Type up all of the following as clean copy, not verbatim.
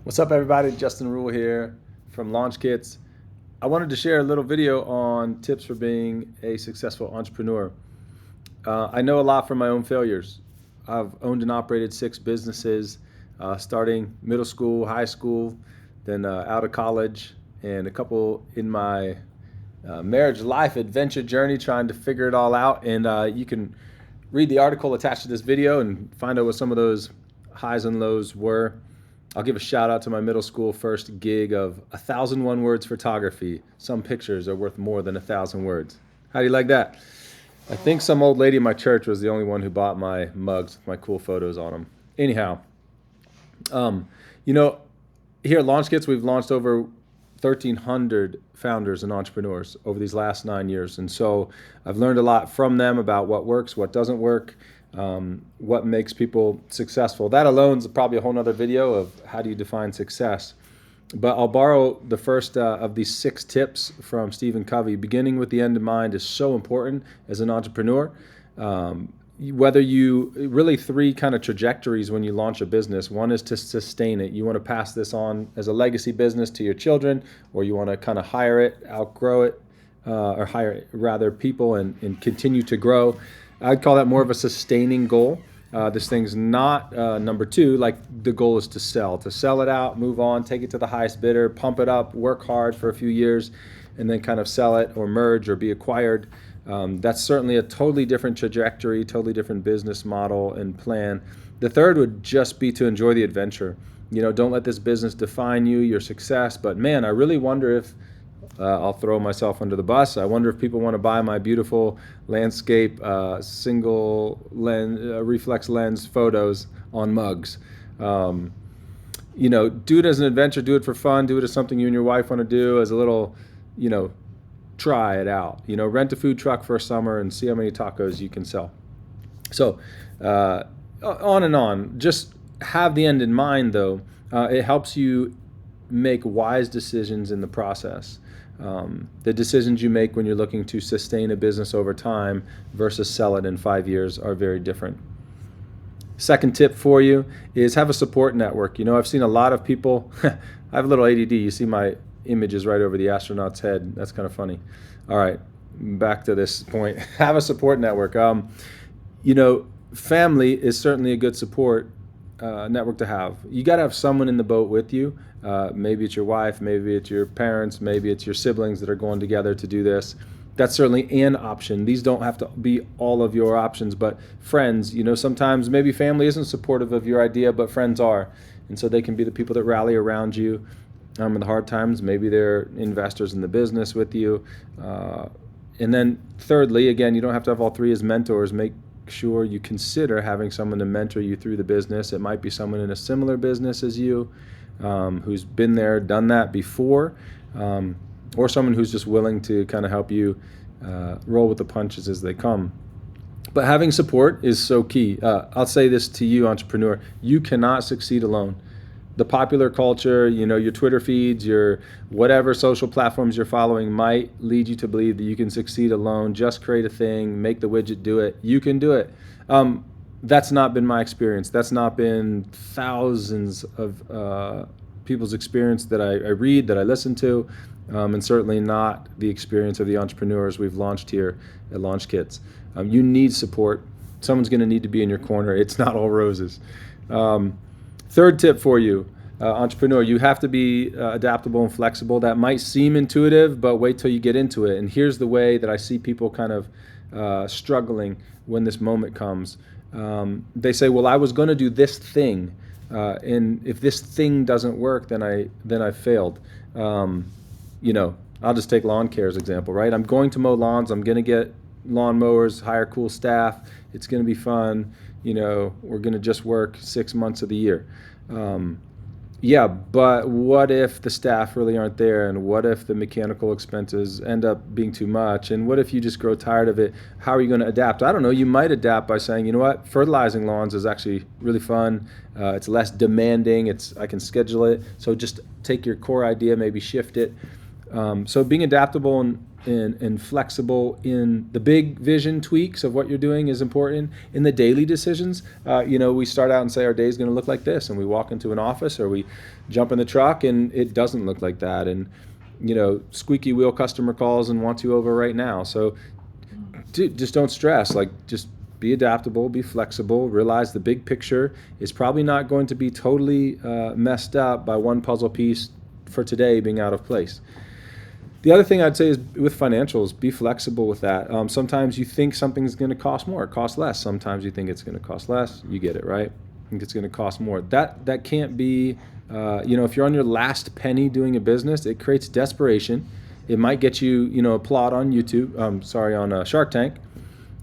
What's up, everybody? Justin Rule here from Launch Kits. I wanted to share a little video on tips for being a successful entrepreneur. I know a lot from my own failures. I've owned and operated 6 businesses, starting middle school, high school, then out of college, and a couple in my marriage life adventure journey trying to figure it all out. And you can read the article attached to this video and find out what some of those highs and lows were. I'll give a shout out to my middle school first gig of 1,001 words photography. Some pictures are worth more than 1,000 words. How do you like that? I think some old lady in my church was the only one who bought my mugs with my cool photos on them. Anyhow, um, you know, here at Launch Kits, we've launched over 1,300 founders and entrepreneurs over these last 9 years. And so I've learned a lot from them about what works, what doesn't work, what makes people successful. That alone is probably a whole nother video of how do you define success. But I'll borrow the first of these 6 tips from Stephen Covey. Beginning with the end in mind is so important as an entrepreneur. Whether you really 3 kind of trajectories when you launch a business. One is to sustain it. You want to pass this on as a legacy business to your children, or you want to kind of hire it, outgrow it, or hire rather people and continue to grow. I'd call that more of a sustaining goal. This thing's not number 2, like the goal is to sell it out, move on, take it to the highest bidder, pump it up, work hard for a few years, and then kind of sell it or merge or be acquired. That's certainly a totally different trajectory, totally different business model and plan. The third would just be to enjoy the adventure. Don't let this business define you, your success. But man, I really wonder if, I'll throw myself under the bus, I wonder if people want to buy my beautiful landscape single lens, reflex lens photos on mugs. Do it as an adventure, do it for fun, do it as something you and your wife want to do as a little, try it out. Rent a food truck for a summer and see how many tacos you can sell. So on and on. Just have the end in mind, though. It helps you make wise decisions in the process. The decisions you make when you're looking to sustain a business over time versus sell it in 5 years are very different. Second tip for you is have a support network. I've seen a lot of people, I have a little ADD. You see my images right over the astronaut's head. That's kind of funny. All right, back to this point. Have a support network. Family is certainly a good support network to have. You got to have someone in the boat with you. Maybe it's your wife, maybe it's your parents, maybe it's your siblings that are going together to do this. That's certainly an option. These don't have to be all of your options, but friends, sometimes maybe family isn't supportive of your idea, but friends are. And so they can be the people that rally around you in the hard times. Maybe they're investors in the business with you. And then thirdly, again, you don't have to have all 3 as mentors. Make sure you consider having someone to mentor you through the business. It might be someone in a similar business as you, who's been there, done that before, or someone who's just willing to kind of help you roll with the punches as they come. But having support is so key. I'll say this to you, entrepreneur. You cannot succeed alone. The popular culture, your Twitter feeds, your whatever social platforms you're following might lead you to believe that you can succeed alone. Just create a thing, make the widget, do it. You can do it. That's not been my experience. That's not been thousands of people's experience that I read, that I listen to, and certainly not the experience of the entrepreneurs we've launched here at Launch Kits. You need support. Someone's going to need to be in your corner. It's not all roses. Third tip for you, entrepreneur, you have to be adaptable and flexible. That might seem intuitive, but wait till you get into it. And here's the way that I see people kind of struggling when this moment comes. They say, well, I was going to do this thing, and if this thing doesn't work, then I failed. I'll just take lawn care as example, right? I'm going to mow lawns. I'm going to get lawn mowers, hire cool staff. It's going to be fun. We're going to just work 6 months of the year. But what if the staff really aren't there? And what if the mechanical expenses end up being too much? And what if you just grow tired of it? How are you going to adapt? I don't know. You might adapt by saying, you know what? Fertilizing lawns is actually really fun. It's less demanding. I can schedule it. So just take your core idea, maybe shift it. So being adaptable and flexible in the big vision tweaks of what you're doing is important. In the daily decisions, we start out and say our day is going to look like this, and we walk into an office or we jump in the truck and it doesn't look like that. And squeaky wheel customer calls and wants you over right now. So just don't stress. Like, just be adaptable, be flexible, realize the big picture is probably not going to be totally messed up by one puzzle piece for today being out of place. The other thing I'd say is with financials, be flexible with that. Sometimes you think something's going to cost more, it costs less. Sometimes you think it's going to cost less, you get it, right? I think it's going to cost more. That can't be, if you're on your last penny doing a business, it creates desperation. It might get you, a plot on YouTube, on Shark Tank,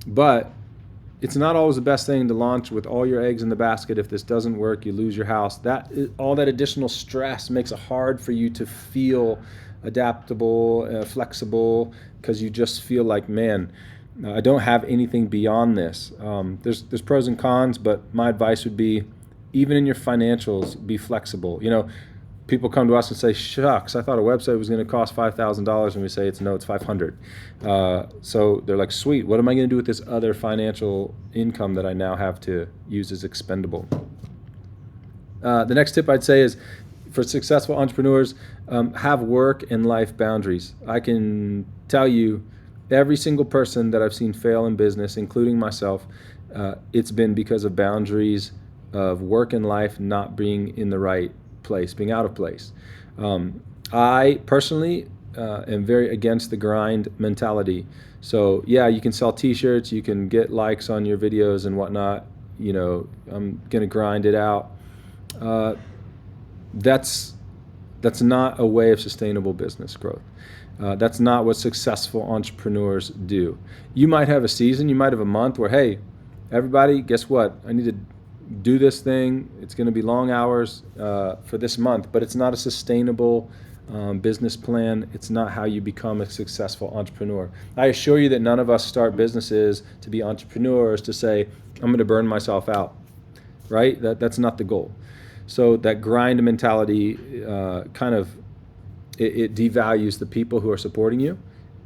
but it's not always the best thing to launch with all your eggs in the basket. If this doesn't work, you lose your house. All that additional stress makes it hard for you to feel adaptable, flexible, because you just feel like, man, I don't have anything beyond this. There's pros and cons, but my advice would be, even in your financials, be flexible. People come to us and say, shucks, I thought a website was going to cost $5,000, and we say it's $500. So they're like, sweet, what am I going to do with this other financial income that I now have to use as expendable? The next tip I'd say is, for successful entrepreneurs, have work and life boundaries. I can tell you, every single person that I've seen fail in business, including myself, it's been because of boundaries of work and life not being in the right place, being out of place. I personally am very against the grind mentality. So yeah, you can sell t-shirts, you can get likes on your videos and whatnot. I'm gonna grind it out. That's not a way of sustainable business growth. That's not what successful entrepreneurs do. You might have a season, you might have a month where, hey, everybody, guess what? I need to do this thing. It's going to be long hours for this month, but it's not a sustainable business plan. It's not how you become a successful entrepreneur. I assure you that none of us start businesses to be entrepreneurs to say, I'm going to burn myself out, right? That's not the goal. So that grind mentality it devalues the people who are supporting you.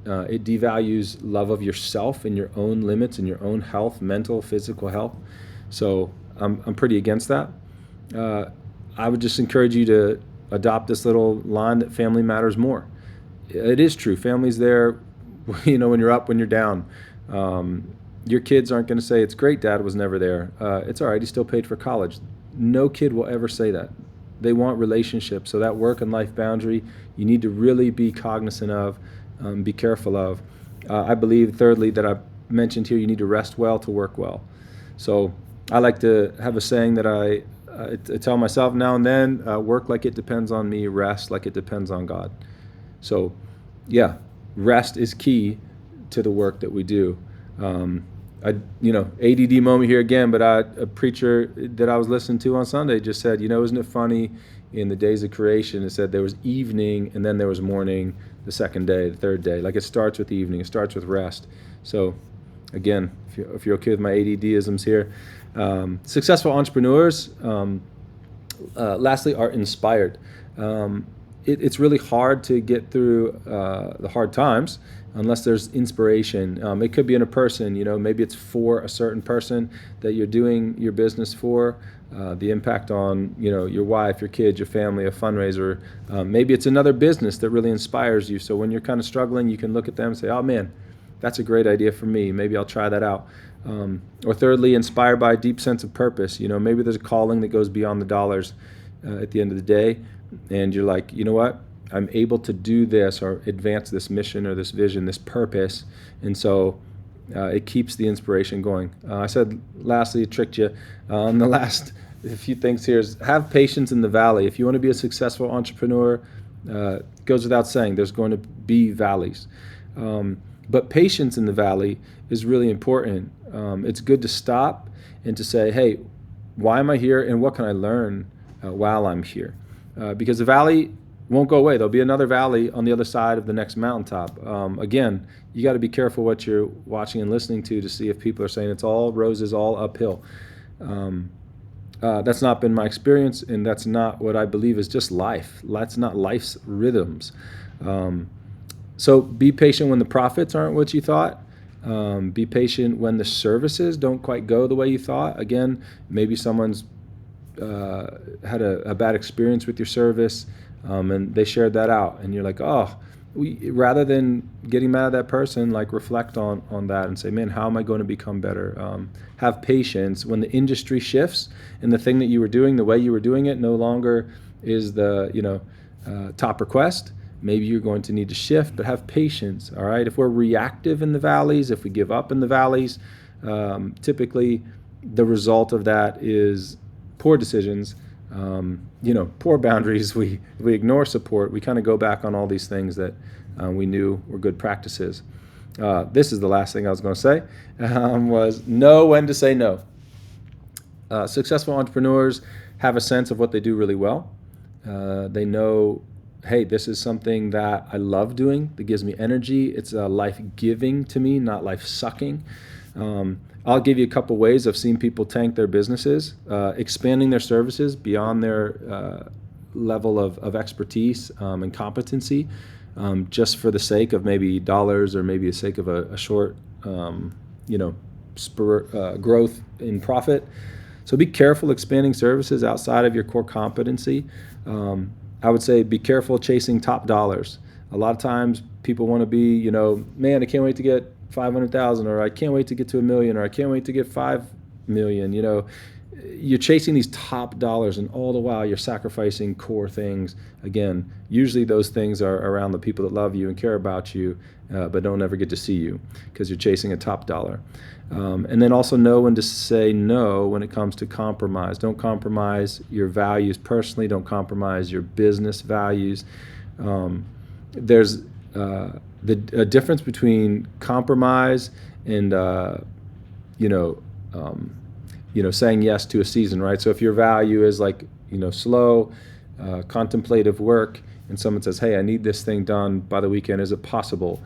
It devalues love of yourself and your own limits and your own health, mental, physical health. So I'm pretty against that. I would just encourage you to adopt this little line that family matters more. It is true. Family's there, when you're up, when you're down. Your kids aren't going to say, it's great dad was never there. It's all right, he still paid for college. No kid will ever say that. They want relationships. So that work and life boundary, you need to really be cognizant of, be careful of. I believe, thirdly, that I mentioned here, you need to rest well to work well. So I like to have a saying that I tell myself now and then, work like it depends on me, rest like it depends on God. So yeah, rest is key to the work that we do. ADD moment here again, but a preacher that I was listening to on Sunday just said, isn't it funny, in the days of creation, it said there was evening and then there was morning the second day, the third day. Like, it starts with evening, it starts with rest. So again, if you're okay with my ADD-isms here, successful entrepreneurs, lastly, are inspired. It's really hard to get through the hard times unless there's inspiration. It could be in a person, maybe it's for a certain person that you're doing your business for, the impact on, your wife, your kids, your family, a fundraiser. Maybe it's another business that really inspires you. So when you're kind of struggling, you can look at them and say, oh man, that's a great idea for me. Maybe I'll try that out. Or thirdly, inspired by a deep sense of purpose. Maybe there's a calling that goes beyond the dollars at the end of the day. And you're like, you know what? I'm able to do this or advance this mission or this vision, this purpose. And so it keeps the inspiration going. I said, lastly, it tricked you. The last few things here is have patience in the valley. If you want to be a successful entrepreneur, it goes without saying, there's going to be valleys. But patience in the valley is really important. It's good to stop and to say, hey, why am I here and what can I learn while I'm here? Because the valley won't go away. There'll be another valley on the other side of the next mountaintop. Again, you got to be careful what you're watching and listening to see if people are saying it's all roses, all uphill. That's not been my experience, and that's not what I believe is just life. That's not life's rhythms. So be patient when the profits aren't what you thought. Be patient when the services don't quite go the way you thought. Again, maybe someone's had a bad experience with your service, and they shared that out, and you're like, oh, rather than getting mad at that person, like reflect on that and say, man, how am I going to become better? Have patience when the industry shifts and the thing that you were doing, the way you were doing it, no longer is the top request. Maybe you're going to need to shift, but have patience. All right. If we're reactive in the valleys, if we give up in the valleys, typically the result of that is poor decisions, poor boundaries. We ignore support. We kind of go back on all these things that we knew were good practices. This is the last thing I was going to say, was know when to say no. Successful entrepreneurs have a sense of what they do really well. They know, hey, this is something that I love doing, that gives me energy. It's life-giving to me, not life-sucking. I'll give you a couple ways I've seen people tank their businesses, expanding their services beyond their level of expertise and competency, just for the sake of maybe dollars or maybe the sake of a short, growth in profit. So be careful expanding services outside of your core competency. I would say be careful chasing top dollars. A lot of times people want to be, man, I can't wait to get 500,000, or I can't wait to get to 1 million, or I can't wait to get 5 million. You're chasing these top dollars, and all the while you're sacrificing core things. Again, usually those things are around the people that love you and care about you, but don't ever get to see you because you're chasing a top dollar. And then also know when to say no when it comes to compromise. Don't compromise your values personally. Don't compromise your business values. There's a difference between compromise and saying yes to a season, right? So if your value is like slow, contemplative work, and someone says, hey, I need this thing done by the weekend, is it possible?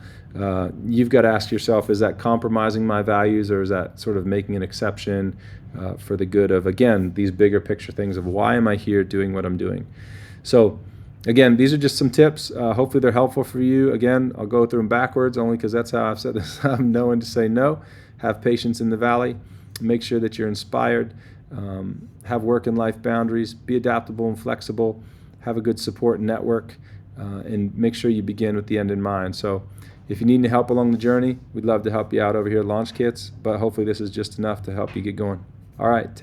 You've got to ask yourself, is that compromising my values, or is that sort of making an exception for the good of, again, these bigger picture things of why am I here doing what I'm doing? So again, these are just some tips. Hopefully they're helpful for you. Again, I'll go through them backwards only because that's how I've said this. Know when to say no. Have patience in the valley. Make sure that you're inspired. Have work and life boundaries. Be adaptable and flexible. Have a good support network. And make sure you begin with the end in mind. So if you need any help along the journey, we'd love to help you out over here at Launch Kits. But hopefully this is just enough to help you get going. All right. Take